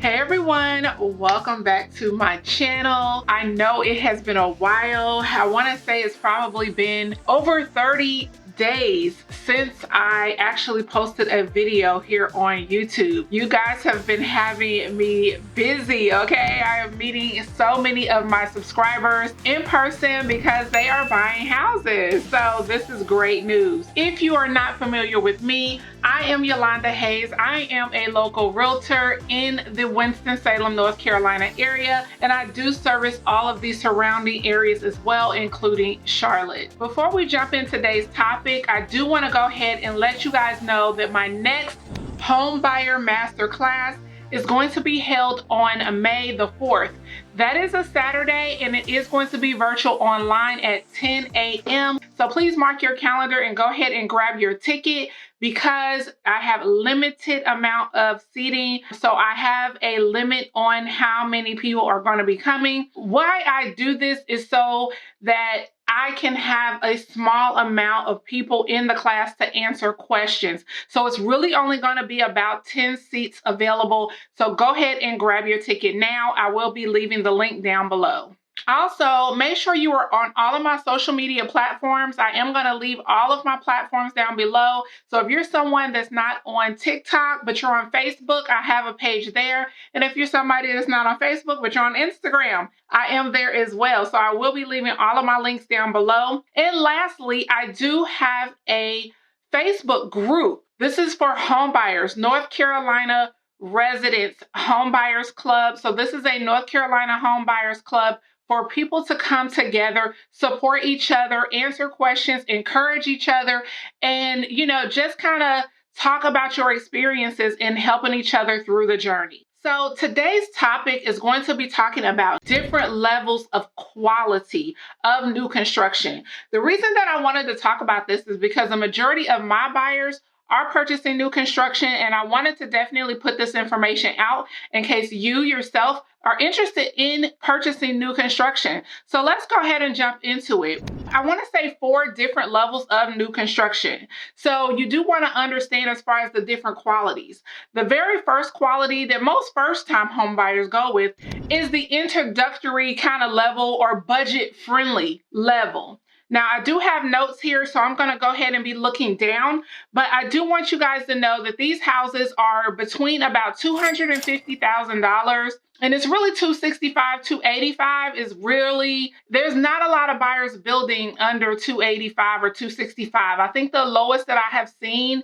Hey everyone, welcome back to my channel. I know it has been a while. I want to say it's probably been over 30 days since I actually posted a video here on YouTube. You guys have been having me busy, okay? I am meeting so many of my subscribers in person because they are buying houses. So this is great news. If you are not familiar with me, I am Yolanda Hayes. I am a local realtor in the Winston-Salem, North Carolina area, and I do service all of the surrounding areas as well, including Charlotte. Before we jump in today's topic, I do want to go ahead and let you guys know that my next home buyer masterclass is going to be held on May the 4th. That is a Saturday, and it is going to be virtual online at 10 a.m. So please mark your calendar and go ahead and grab your ticket because I have limited amount of seating. So I have a limit on how many people are going to be coming. Why I do this is so that I can have a small amount of people in the class to answer questions. So it's really only going to be about 10 seats available. So go ahead and grab your ticket now. I will be leaving the link down below. Also, make sure you are on all of my social media platforms. I am going to leave all of my platforms down below. So if you're someone that's not on TikTok, but you're on Facebook, I have a page there. And if you're somebody that's not on Facebook, but you're on Instagram, I am there as well. So I will be leaving all of my links down below. And lastly, I do have a Facebook group. This is for home buyers, North Carolina residents, home buyers club. So this is a North Carolina home buyers club for people to come together, support each other, answer questions, encourage each other, and, just kind of talk about your experiences and helping each other through the journey. So today's topic is going to be talking about different levels of quality of new construction. The reason that I wanted to talk about this is because the majority of my buyers are purchasing new construction, and I wanted to definitely put this information out in case you yourself are interested in purchasing new construction. So let's go ahead and jump into it. I want to say 4 different levels of new construction. So you do want to understand as far as the different qualities. The very first quality that most first-time home buyers go with is the introductory kind of level or budget-friendly level. Now, I do have notes here, so I'm going to go ahead and be looking down, but I do want you guys to know that these houses are between about $250,000, and it's really $265,000, $285,000 is really, there's not a lot of buyers building under $285,000 or $265,000. I think the lowest that I have seen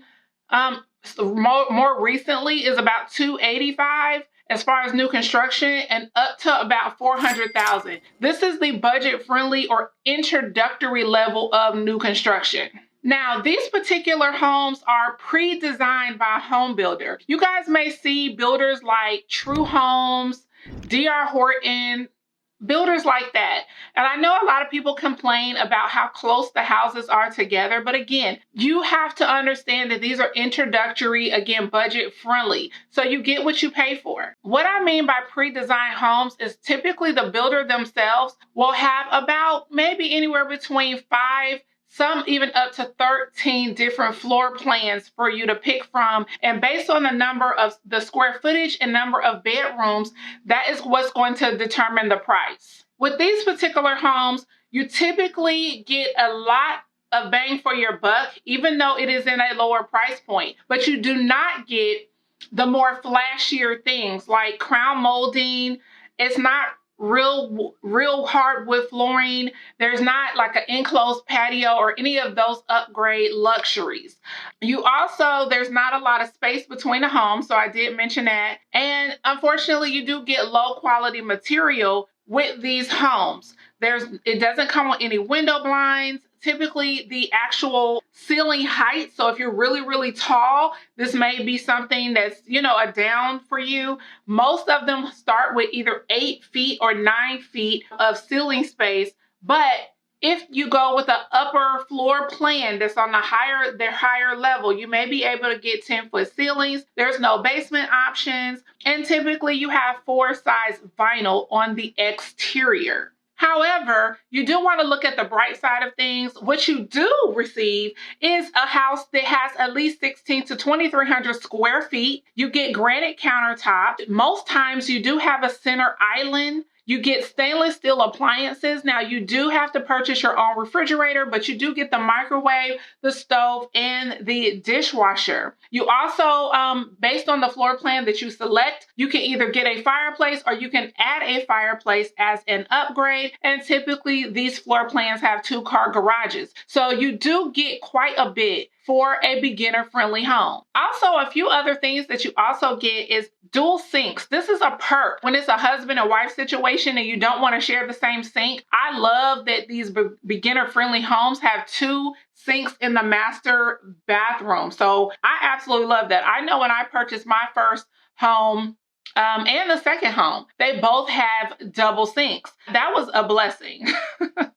more recently is about $285,000. As far as new construction, and up to about $400,000. This is the budget-friendly or introductory level of new construction. Now, these particular homes are pre-designed by a home builder. You guys may see builders like True Homes, D.R. Horton, builders like that. And I know a lot of people complain about how close the houses are together, but again, you have to understand that these are introductory, again, budget friendly. So you get what you pay for. What I mean by pre-designed homes is typically the builder themselves will have about maybe anywhere between 5, some even up to 13 different floor plans for you to pick from. And based on the number of the square footage and number of bedrooms, that is what's going to determine the price. With these particular homes, you typically get a lot of bang for your buck, even though it is in a lower price point. But you do not get the more flashier things like crown molding. It's not real hardwood flooring. There's not like an enclosed patio or any of those upgrade luxuries. There's not a lot of space between the homes, so I did mention that. And unfortunately, you do get low quality material with these homes. It doesn't come with any window blinds. Typically, the actual ceiling height, so if you're really, really tall, this may be something that's, a down for you. Most of them start with either 8 feet or 9 feet of ceiling space, but if you go with an upper floor plan that's on their higher level, you may be able to get 10-foot ceilings. There's no basement options, and typically you have 4 size vinyl on the exterior. However, you do want to look at the bright side of things. What you do receive is a house that has at least 16 to 2,300 square feet. You get granite countertop. Most times you do have a center island. You get stainless steel appliances. Now, you do have to purchase your own refrigerator, but you do get the microwave, the stove, and the dishwasher. You also, based on the floor plan that you select, you can either get a fireplace or you can add a fireplace as an upgrade. And typically, these floor plans have 2-car garages. So you do get quite a bit for a beginner-friendly home. Also, a few other things that you also get is dual sinks. This is a perk when it's a husband and wife situation and you don't want to share the same sink. I love that these beginner-friendly homes have 2 sinks in the master bathroom. So I absolutely love that. I know when I purchased my first home, and the second home, they both have double sinks. That was a blessing.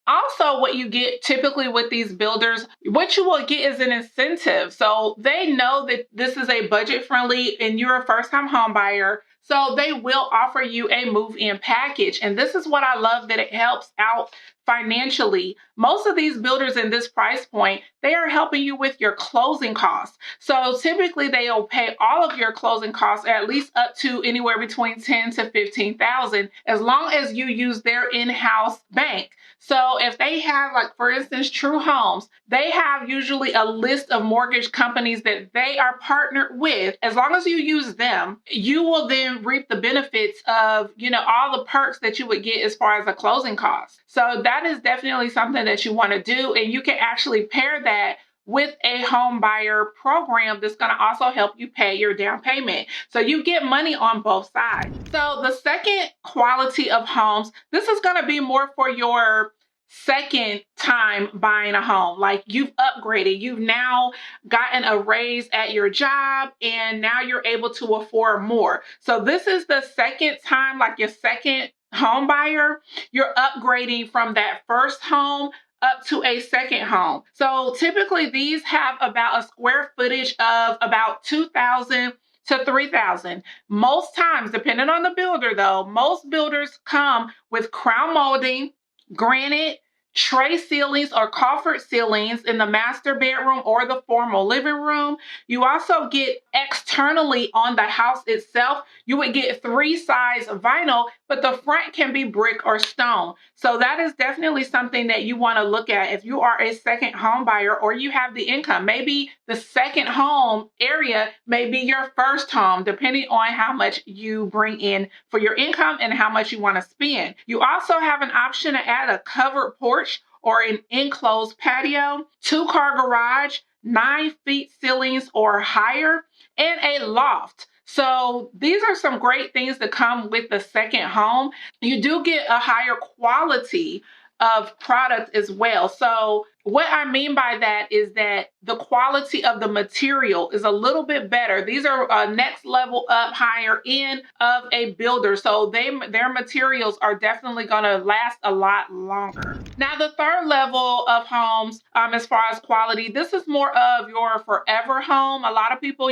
Also, what you get typically with these builders, what you will get is an incentive. So they know that this is a budget friendly and you're a first time home buyer. So they will offer you a move-in package. And this is what I love, that it helps out financially. Most of these builders in this price point, they are helping you with your closing costs. So typically they'll pay all of your closing costs, at least up to anywhere between 10 to 15,000, as long as you use their in-house bank. So if they have, like, for instance, True Homes, they have usually a list of mortgage companies that they are partnered with. As long as you use them, you will then reap the benefits of, all the perks that you would get as far as a closing cost. So that is definitely something that you want to do. And you can actually pair that with a home buyer program that's going to also help you pay your down payment. So you get money on both sides. So the second quality of homes, this is going to be more for your second time buying a home. Like, you've upgraded, you've now gotten a raise at your job, and now you're able to afford more. So this is the second time, like your second home buyer, you're upgrading from that first home up to a second home. So typically these have about a square footage of about 2,000 to 3,000. Most times, depending on the builder though, most builders come with crown molding, granite, tray ceilings or coffered ceilings in the master bedroom or the formal living room. You also get externally on the house itself, you would get 3-size vinyl, but the front can be brick or stone. So that is definitely something that you want to look at if you are a second home buyer or you have the income. Maybe the second home area may be your first home, depending on how much you bring in for your income and how much you want to spend. You also have an option to add a covered porch or an enclosed patio, 2-car garage, 9-feet ceilings or higher, and a loft. So these are some great things that come with the second home. You do get a higher quality of product as well. So what I mean by that is that the quality of the material is a little bit better. These are next level up, higher end of a builder. So their materials are definitely going to last a lot longer. Now, the third level of homes, as far as quality, this is more of your forever home. A lot of people,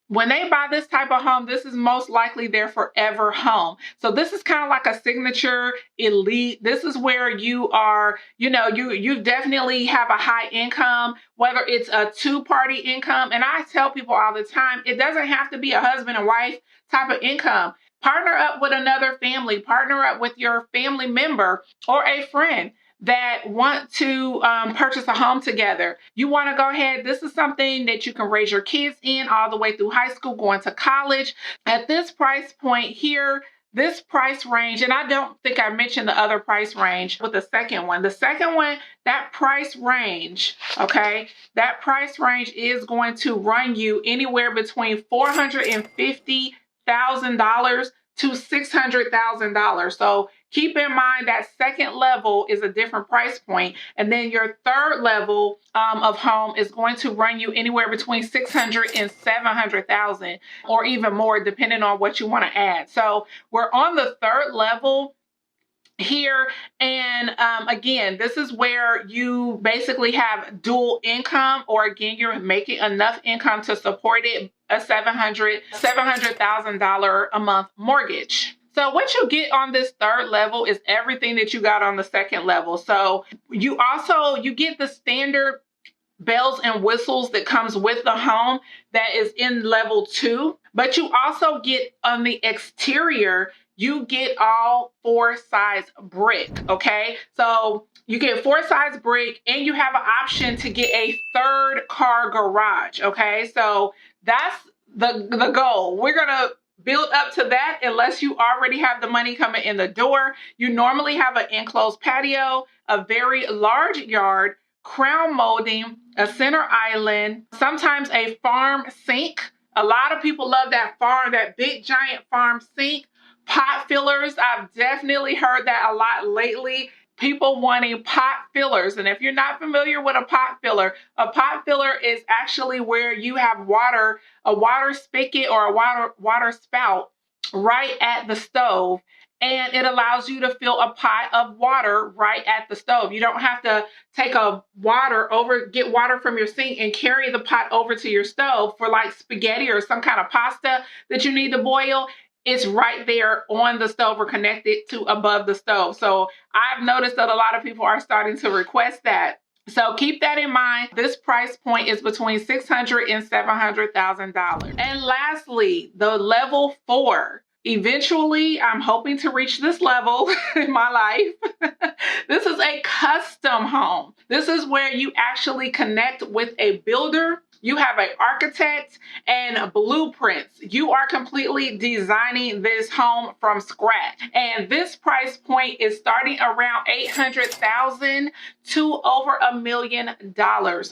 when they buy this type of home, this is most likely their forever home. So this is kind of like a signature elite. This is where you are, you definitely have a high income, whether it's a 2-party income. And I tell people all the time, it doesn't have to be a husband and wife type of income. Partner up with another family, partner up with your family member or a friend that want to purchase a home together. You want to go ahead. This is something that you can raise your kids in all the way through high school, going to college. At this price point here, this price range, and I don't think I mentioned the other price range with the second one. The second one, that price range, okay, that price range is going to run you anywhere between $450,000 to $600,000. So keep in mind that second level is a different price point. And then your third level of home is going to run you anywhere between $600,000 and $700,000 or even more, depending on what you want to add. So we're on the third level here. And again, this is where you basically have dual income, or again, you're making enough income to support it, a $700,000 a month mortgage. So what you get on this third level is everything that you got on the second level. So you get the standard bells and whistles that comes with the home that is in level 2, but you also get on the exterior, you get all 4-size brick. Okay, so you get 4-size brick, and you have an option to get a third car garage. Okay, so that's the goal. We're gonna build up to that unless you already have the money coming in the door. You normally have an enclosed patio, a very large yard, crown molding, a center island, sometimes a farm sink. A lot of people love that big giant farm sink. Pot fillers, I've definitely heard that a lot lately. People wanting pot fillers. And if you're not familiar with a pot filler is actually where you have water, a water spigot or a water spout right at the stove. And it allows you to fill a pot of water right at the stove. You don't have to get water from your sink and carry the pot over to your stove for like spaghetti or some kind of pasta that you need to boil. It's right there on the stove or connected to above the stove. So I've noticed that a lot of people are starting to request that. So keep that in mind. This price point is between $600,000 and $700,000. And lastly, the level 4. Eventually, I'm hoping to reach this level in my life. This is a custom home. This is where you actually connect with a builder. You have an architect and blueprints. You are completely designing this home from scratch. And this price point is starting around $800,000 to over $1 million.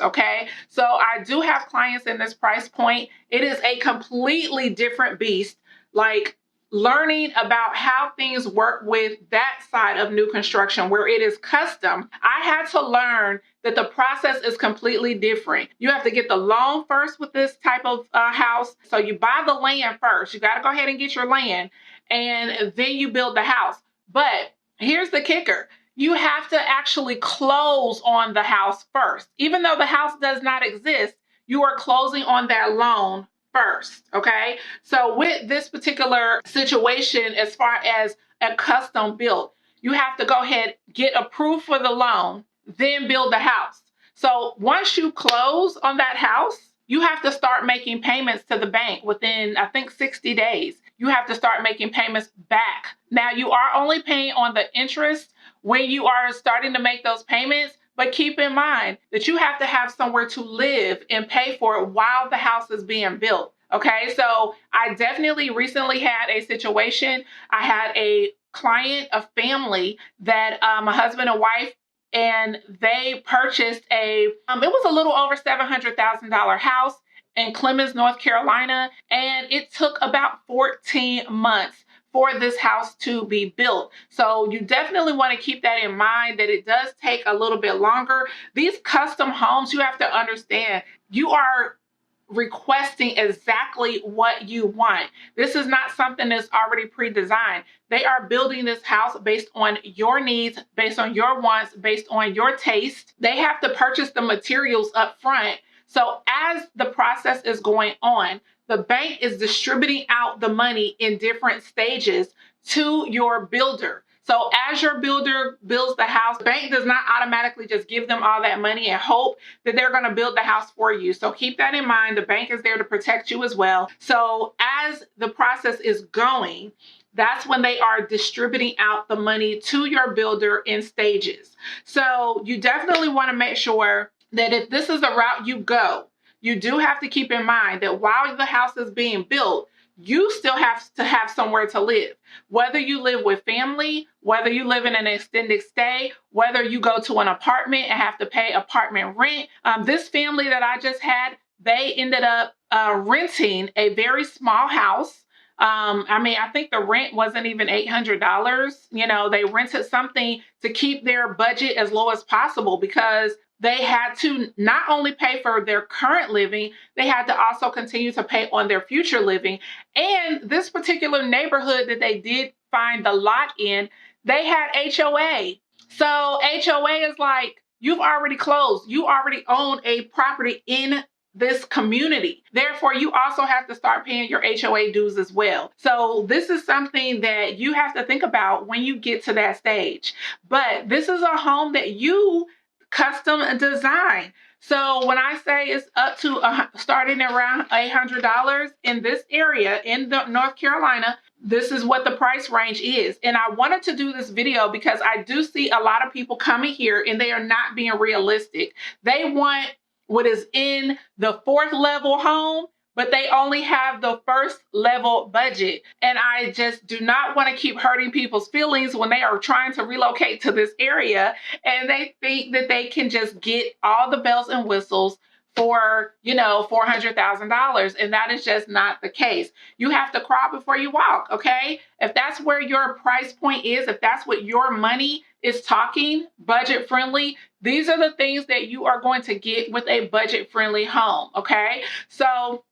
Okay, so I do have clients in this price point. It is a completely different beast. Like, learning about how things work with that side of new construction where it is custom, I had to learn that the process is completely different. You have to get the loan first with this type of house. So you buy the land first. You got to go ahead and get your land, and then you build the house. But here's the kicker. You have to actually close on the house first. Even though the house does not exist, you are closing on that loan first. Okay, so with this particular situation, as far as a custom build, you have to go ahead, get approved for the loan, then build the house. So once you close on that house, you have to start making payments to the bank within, I think, 60 days. You have to start making payments back. Now, you are only paying on the interest when you are starting to make those payments. But keep in mind that you have to have somewhere to live and pay for it while the house is being built. Okay, so I definitely recently had a situation. I had a client, a family that a husband and wife, and they purchased it was a little over $700,000 house in Clemens, North Carolina, and it took about 14 months for this house to be built. So you definitely want to keep that in mind, that it does take a little bit longer. These custom homes, you have to understand, you are requesting exactly what you want. This is not something that's already pre-designed. They are building this house based on your needs, based on your wants, based on your taste. They have to purchase the materials up front. So as the process is going on, the bank is distributing out the money in different stages to your builder. So as your builder builds the house, the bank does not automatically just give them all that money and hope that they're going to build the house for you. So keep that in mind. The bank is there to protect you as well. So as the process is going, that's when they are distributing out the money to your builder in stages. So you definitely want to make sure that if this is the route you go, you do have to keep in mind that while the house is being built, you still have to have somewhere to live. Whether you live with family, whether you live in an extended stay, whether you go to an apartment and have to pay apartment rent. This family that I just had, they ended up renting a very small house. I think the rent wasn't even $800. They rented something to keep their budget as low as possible because they had to not only pay for their current living, they had to also continue to pay on their future living. And this particular neighborhood that they did find the lot in, they had HOA. So HOA is like, you've already closed. You already own a property in this community. Therefore, you also have to start paying your HOA dues as well. So this is something that you have to think about when you get to that stage. But this is a home that you custom design. So when I say it's up to starting around $800 in this area in North Carolina, this is what the price range is. And I wanted to do this video because I do see a lot of people coming here and they are not being realistic. They want what is in the 4th level home, but they only have the 1st level budget. And I just do not want to keep hurting people's feelings when they are trying to relocate to this area and they think that they can just get all the bells and whistles for, $400,000. And that is just not the case. You have to crawl before you walk, okay? If that's where your price point is, if that's what your money is talking, budget friendly, these are the things that you are going to get with a budget friendly home, okay? So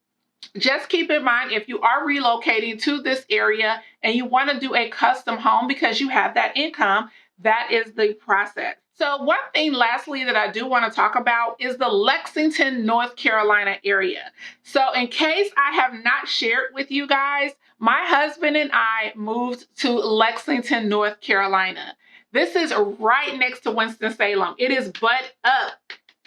just keep in mind, if you are relocating to this area and you want to do a custom home because you have that income, that is the process. So one thing lastly that I do want to talk about is the Lexington, North Carolina area. So in case I have not shared with you guys, my husband and I moved to Lexington, North Carolina. This is right next to Winston-Salem. It is butt up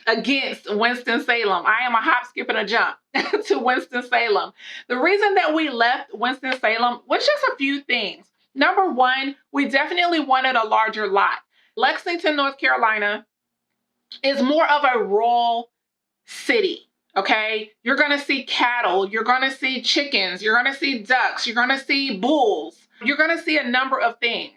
against Winston-Salem. I am a hop, skip, and a jump to Winston-Salem. The reason that we left Winston-Salem was just a few things. Number one, we definitely wanted a larger lot. Lexington, North Carolina is more of a rural city, okay? You're going to see cattle, you're going to see chickens, you're going to see ducks, you're going to see bulls, you're going to see a number of things.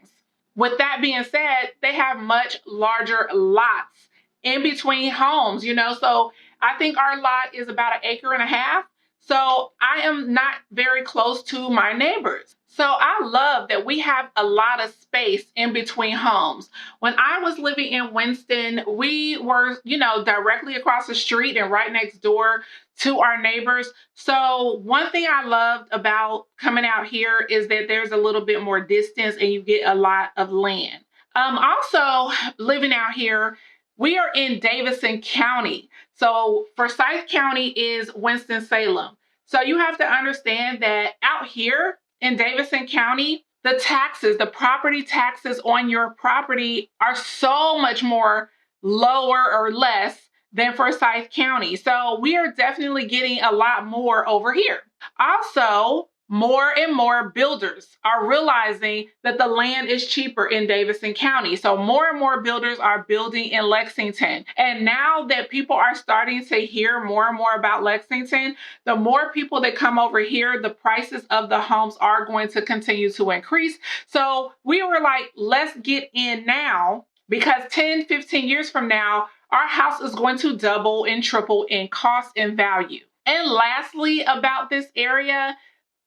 With that being said, they have much larger lots in between homes, so I think our lot is about 1.5 acres. So I am not very close to my neighbors. So I love that we have a lot of space in between homes. When I was living in Winston, we were, directly across the street and right next door to our neighbors. So one thing I loved about coming out here is that there's a little bit more distance and you get a lot of land. Also living out here, we are in Davidson County. So Forsyth County is Winston-Salem. So you have to understand that out here in Davidson County, the property taxes on your property are so much more lower or less than Forsyth County. So we are definitely getting a lot more over here. Also, more and more builders are realizing that the land is cheaper in Davidson County. So more and more builders are building in Lexington. And now that people are starting to hear more and more about Lexington, the more people that come over here, the prices of the homes are going to continue to increase. So we were like, let's get in now, because 10, 15 years from now, our house is going to double and triple in cost and value. And lastly, about this area,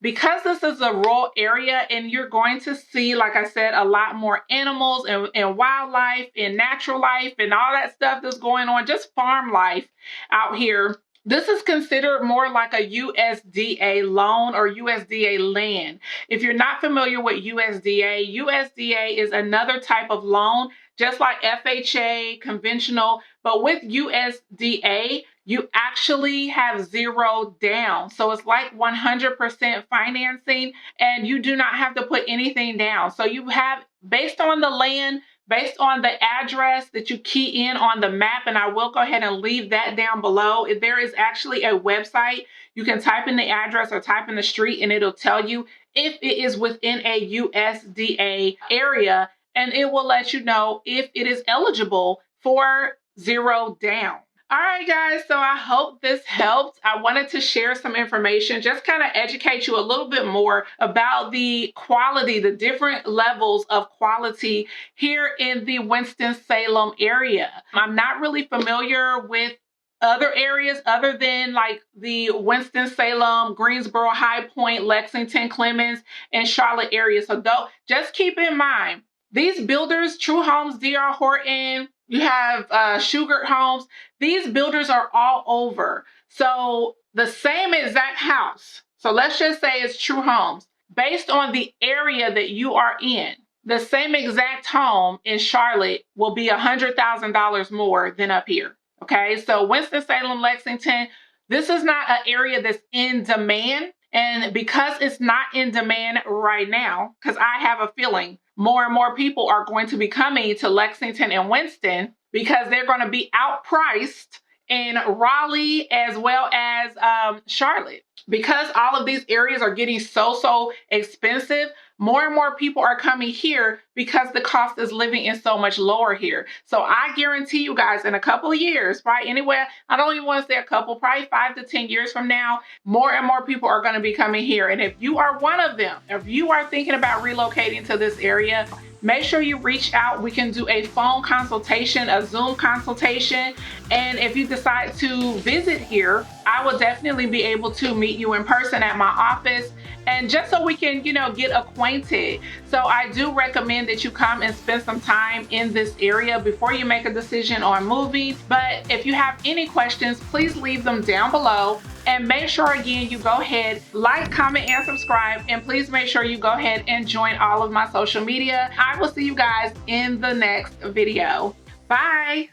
because this is a rural area and you're going to see, like I said, a lot more animals and wildlife and natural life and all that stuff that's going on, just farm life out here. This is considered more like a USDA loan or USDA land. If you're not familiar with USDA is another type of loan, just like FHA, conventional, but with USDA, you actually have zero down. So it's like 100% financing and you do not have to put anything down. So you have, based on the land, based on the address that you key in on the map, and I will go ahead and leave that down below. There is actually a website. You can type in the address or type in the street and it'll tell you if it is within a USDA area, and it will let you know if it is eligible for zero down. All right, guys, so I hope this helped. I wanted to share some information, just kind of educate you a little bit more about the quality, the different levels of quality here in the Winston-Salem area. I'm not really familiar with other areas other than like the Winston-Salem, Greensboro, High Point, Lexington, Clemens, and Charlotte area. So just keep in mind, these builders, True Homes, D.R. Horton, you have Shugart Homes, these builders are all over. So the same exact house, so let's just say it's True Homes, based on the area that you are in, the same exact home in Charlotte will be $100,000 more than up here. Okay, so Winston-Salem, Lexington, This is not an area that's in demand. And because it's not in demand right now, because I have a feeling more and more people are going to be coming to Lexington and Winston because they're going to be outpriced in Raleigh as well as Charlotte. Because all of these areas are getting so expensive, more and more people are coming here because the cost of living is so much lower here. So I guarantee you guys, in a couple of years, right, anywhere, I don't even want to say a couple, probably 5 to 10 years from now, more and more people are going to be coming here. And if you are one of them, if you are thinking about relocating to this area, make sure you reach out. We can do a phone consultation, a Zoom consultation. And if you decide to visit here, I will definitely be able to meet you in person at my office. And just so we can, get acquainted. So I do recommend that you come and spend some time in this area before you make a decision on moving. But if you have any questions, please leave them down below. And make sure, again, you go ahead, like, comment, and subscribe. And please make sure you go ahead and join all of my social media. I will see you guys in the next video. Bye.